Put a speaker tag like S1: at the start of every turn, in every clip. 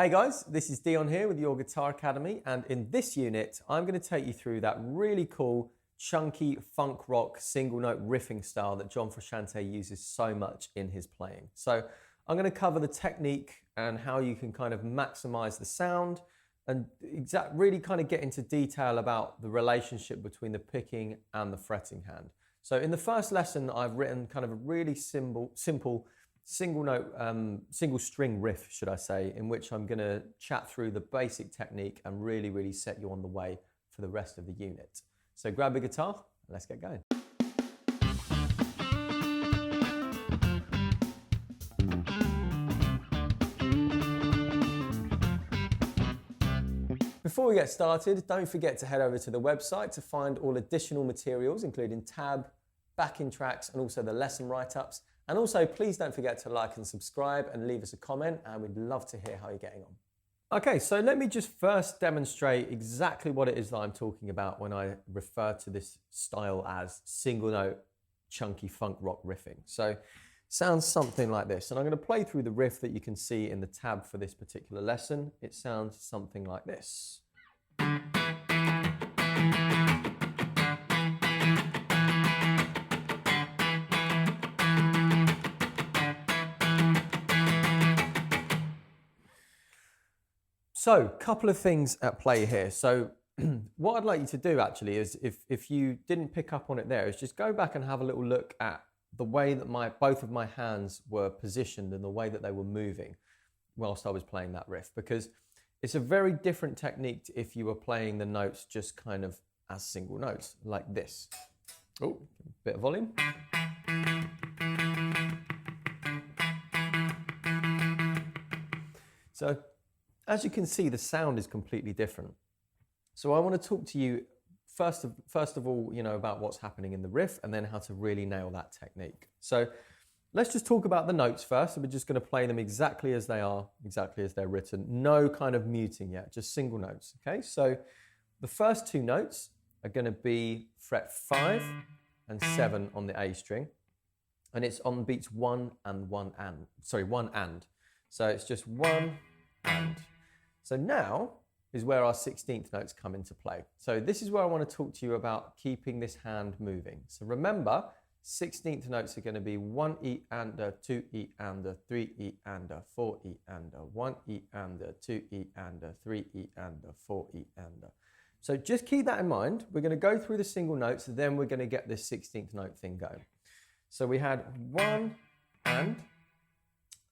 S1: Hey guys, this is Dion here with Your Guitar Academy, and in this unit I'm going to take you through that really cool chunky funk rock single note riffing style that John Frusciante uses so much in his playing. So I'm going to cover the technique and how you can kind of maximize the sound and really kind of get into detail about the relationship between the picking and the fretting hand. So in the first lesson I've written kind of a really simple single note, single string riff, should I say, in which I'm going to chat through the basic technique and really set you on the way for the rest of the unit. So grab a guitar and let's get going. Before we get started, don't forget to head over to the website to find all additional materials, including tab, backing tracks, and also the lesson write-ups. And also, please don't forget to like and subscribe and leave us a comment, and we'd love to hear how you're getting on. Okay, so let me just first demonstrate exactly what it is that I'm talking about when I refer to this style as single note, chunky funk rock riffing. So it sounds something like this, and I'm going to play through the riff that you can see in the tab for this particular lesson. It sounds something like this. So, a couple of things at play here. So, what I'd like you to do actually is, if you didn't pick up on it there, is just go back and have a little look at the way that both of my hands were positioned and the way that they were moving whilst I was playing that riff, because it's a very different technique to if you were playing the notes just kind of as single notes, like this. Oh, bit of volume. So, as you can see, the sound is completely different. So I want to talk to you first of all, about what's happening in the riff and then how to really nail that technique. So let's just talk about the notes first. So we're just going to play them exactly as they are, exactly as they're written. No kind of muting yet, just single notes. Okay, so the first two notes are going to be fret 5 and 7 on the A string, and it's on beats 1 and 1 and. So it's just 1 and. So now is where our 16th notes come into play. So this is where I want to talk to you about keeping this hand moving. So remember, 16th notes are going to be 1 E and a, 2 E and a, 3 E and a, 4 E and a, 1 E and a, 2 E and a, 3 E and a, 4 E and a. So just keep that in mind. We're going to go through the single notes, then we're going to get this 16th note thing going. So we had 1 and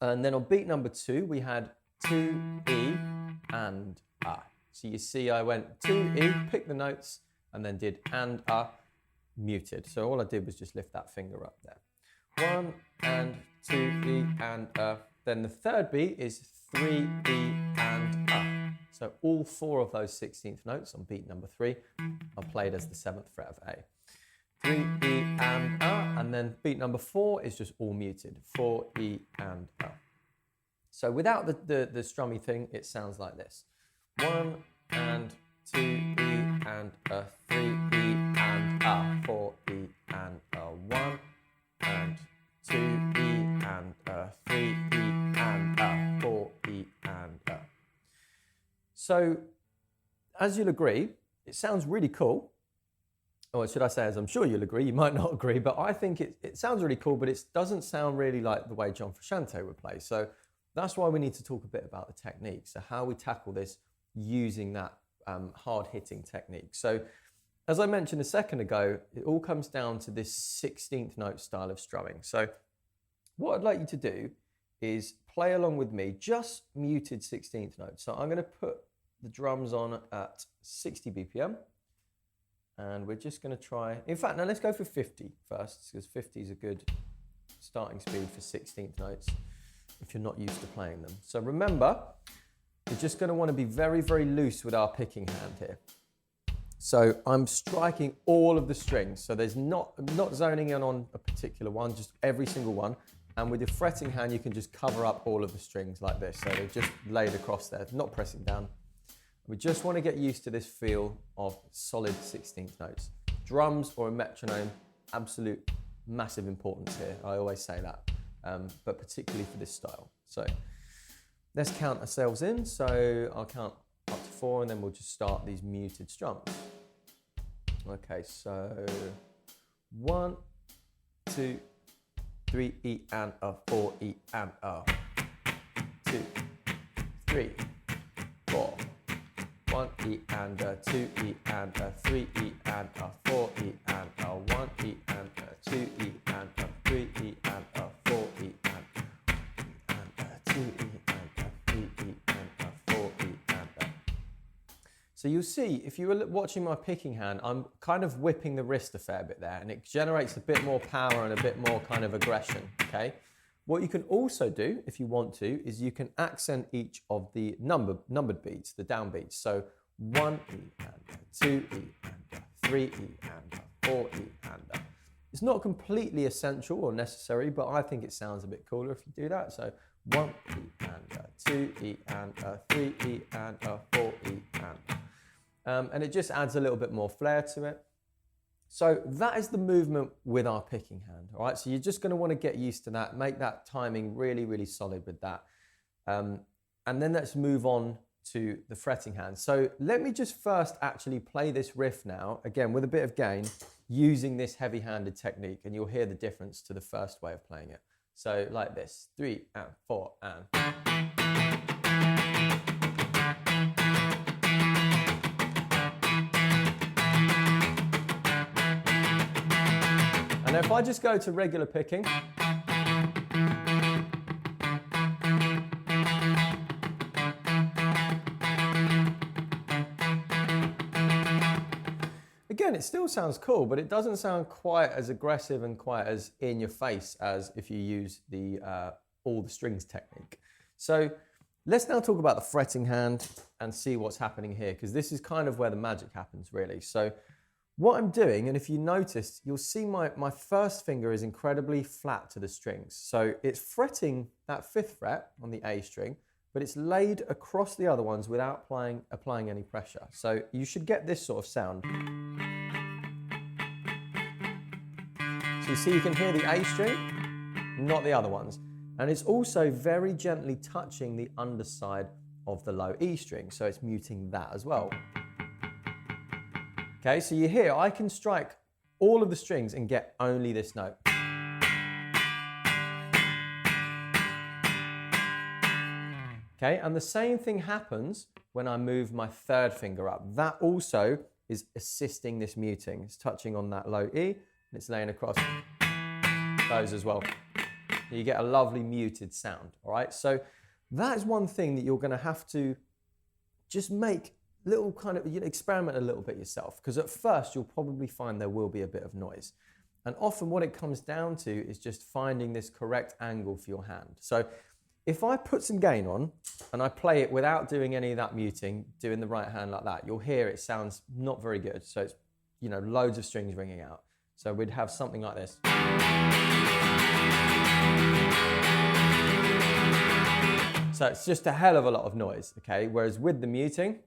S1: then on beat number 2 we had 2 E and a. So you see I went 2 E, picked the notes, and then did and a, muted. So all I did was just lift that finger up there. 1 and 2 E and a. Then the third beat is 3 E and a. So all 4 of those 16th notes on beat number 3 are played as the 7th fret of A. 3 E and a, and then beat number 4 is just all muted. 4 E and a. So without the strummy thing, it sounds like this. 1 and 2 E and a, 3 E and a, 4 E and a, 1 and 2 E and a, 3 E and a, 4 E and a. So, as you'll agree, it sounds really cool. Or should I say, as I'm sure you'll agree, you might not agree, but I think it sounds really cool, but it doesn't sound really like the way John Frusciante would play. So that's why we need to talk a bit about the technique. So how we tackle this using that hard-hitting technique. So as I mentioned a second ago, it all comes down to this 16th note style of strumming. So what I'd like you to do is play along with me, just muted 16th notes. So I'm going to put the drums on at 60 BPM, and we're just going to try, in fact, now let's go for 50 first, because 50 is a good starting speed for 16th notes if you're not used to playing them. So remember, we're just going to want to be very loose with our picking hand here. So I'm striking all of the strings. So I'm not zoning in on a particular one, just every single one. And with your fretting hand, you can just cover up all of the strings like this. So they're just laid across there, not pressing down. We just want to get used to this feel of solid 16th notes. Drums or a metronome, absolute massive importance here. I always say that, but particularly for this style. So let's count ourselves in. So I'll count up to 4 and then we'll just start these muted strums. Okay, so 1, 2, 3, E and a, 4, E and a, 2, 3, 4. 1 E and a, 2 E and a, 3 E and a, 4 E and a, 1 E and a, 2 E and a, 3 E and a, 4 E and a, 2 E and a, 3 E and a, 4 E and a. So you'll see, if you were watching my picking hand, I'm kind of whipping the wrist a fair bit there, and it generates a bit more power and a bit more kind of aggression, okay? What you can also do, if you want to, is you can accent each of the numbered beats, the downbeats. So 1 E and a, 2 E and a, 3 E and a, 4 E and a. It's not completely essential or necessary, but I think it sounds a bit cooler if you do that. So 1 E and a, 2 E and a, 3 E and a, 4 E and a. And it just adds a little bit more flair to it. So that is the movement with our picking hand, all right? So you're just gonna wanna get used to that, make that timing really, really solid with that. And then let's move on to the fretting hand. So let me just first actually play this riff now, again, with a bit of gain, using this heavy-handed technique, and you'll hear the difference to the first way of playing it. So like this, 3 and 4 and. And if I just go to regular picking, again, it still sounds cool, but it doesn't sound quite as aggressive and quite as in your face as if you use the all the strings technique. So let's now talk about the fretting hand and see what's happening here, because this is kind of where the magic happens, really. So what I'm doing, and if you noticed, you'll see my first finger is incredibly flat to the strings. So it's fretting that 5th fret on the A string, but it's laid across the other ones without applying any pressure. So you should get this sort of sound. So you see, you can hear the A string, not the other ones. And it's also very gently touching the underside of the low E string. So it's muting that as well. Okay, so you hear, I can strike all of the strings and get only this note. Okay, and the same thing happens when I move my 3rd finger up. That also is assisting this muting. It's touching on that low E, and it's laying across those as well. You get a lovely muted sound, all right? So that is one thing that you're gonna have to just make little kind of, experiment a little bit yourself, because at first you'll probably find there will be a bit of noise. And often what it comes down to is just finding this correct angle for your hand. So if I put some gain on and I play it without doing any of that muting, doing the right hand like that, you'll hear it sounds not very good. So it's, loads of strings ringing out. So we'd have something like this. So it's just a hell of a lot of noise, okay? Whereas with the muting,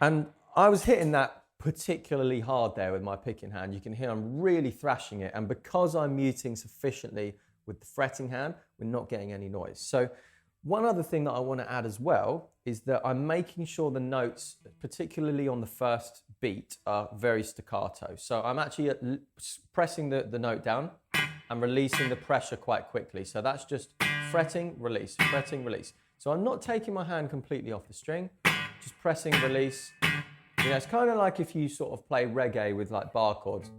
S1: and I was hitting that particularly hard there with my picking hand. You can hear I'm really thrashing it. And because I'm muting sufficiently with the fretting hand, we're not getting any noise. So one other thing that I want to add as well is that I'm making sure the notes, particularly on the first beat, are very staccato. So I'm actually pressing the note down and releasing the pressure quite quickly. So that's just fretting, release, fretting, release. So I'm not taking my hand completely off the string, just pressing, release. It's kind of like if you sort of play reggae with like bar chords.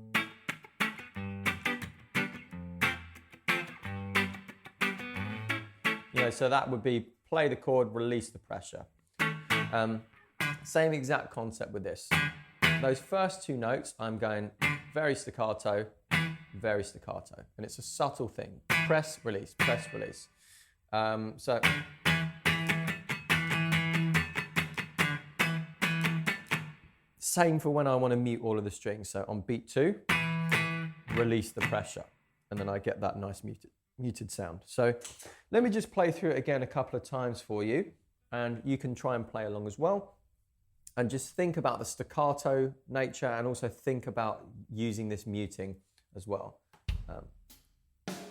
S1: So that would be play the chord, release the pressure. Same exact concept with this. Those first 2 notes, I'm going very staccato, very staccato. And it's a subtle thing. Press, release, press, release. So same for when I want to mute all of the strings. So on beat 2, release the pressure. And then I get that nice muted sound. So let me just play through it again a couple of times for you, and you can try and play along as well. and just think about the staccato nature, and also think about using this muting as well.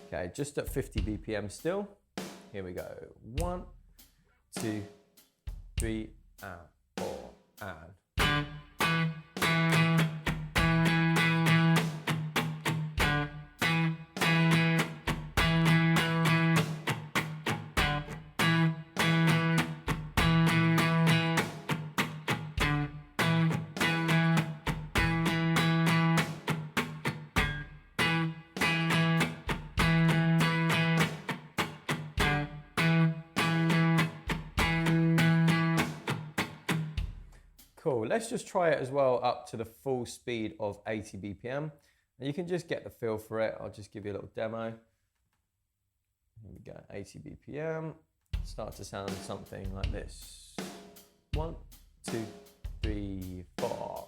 S1: Okay, just at 50 BPM still. Here we go. 1, 2, 3, and 4, and. Cool, let's just try it as well up to the full speed of 80 BPM. And you can just get the feel for it. I'll just give you a little demo. Here we go, 80 BPM. Start to sound something like this. 1, 2, 3, 4.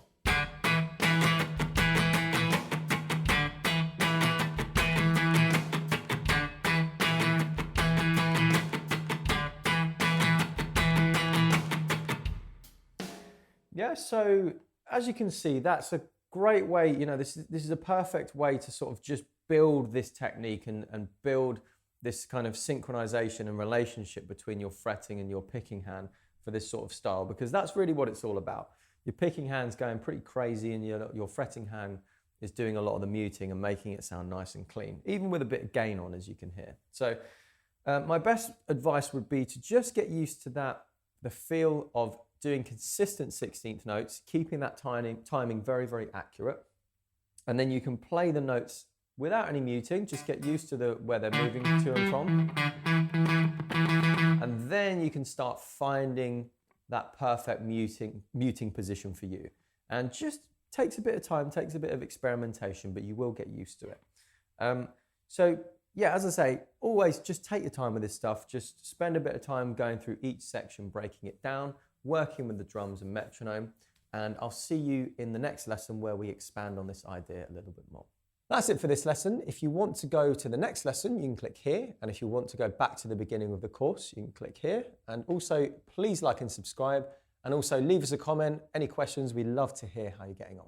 S1: Yeah, so as you can see, that's a great way, you know, this is a perfect way to sort of just build this technique and build this kind of synchronization and relationship between your fretting and your picking hand for this sort of style, because that's really what it's all about. Your picking hand's going pretty crazy and your fretting hand is doing a lot of the muting and making it sound nice and clean, even with a bit of gain on, as you can hear. So my best advice would be to just get used to that, the feel of doing consistent 16th notes, keeping that timing very, very accurate. And then you can play the notes without any muting, just get used to where they're moving to and from. And then you can start finding that perfect muting position for you. And just takes a bit of time, takes a bit of experimentation, but you will get used to it. So yeah, as I say, always just take your time with this stuff. Just spend a bit of time going through each section, breaking it down, working with the drums and metronome, and I'll see you in the next lesson where we expand on this idea a little bit more. That's it for this lesson. If you want to go to the next lesson, you can click here, and if you want to go back to the beginning of the course, you can click here. And also, please like and subscribe, and also leave us a comment. Any questions, we'd love to hear how you're getting on.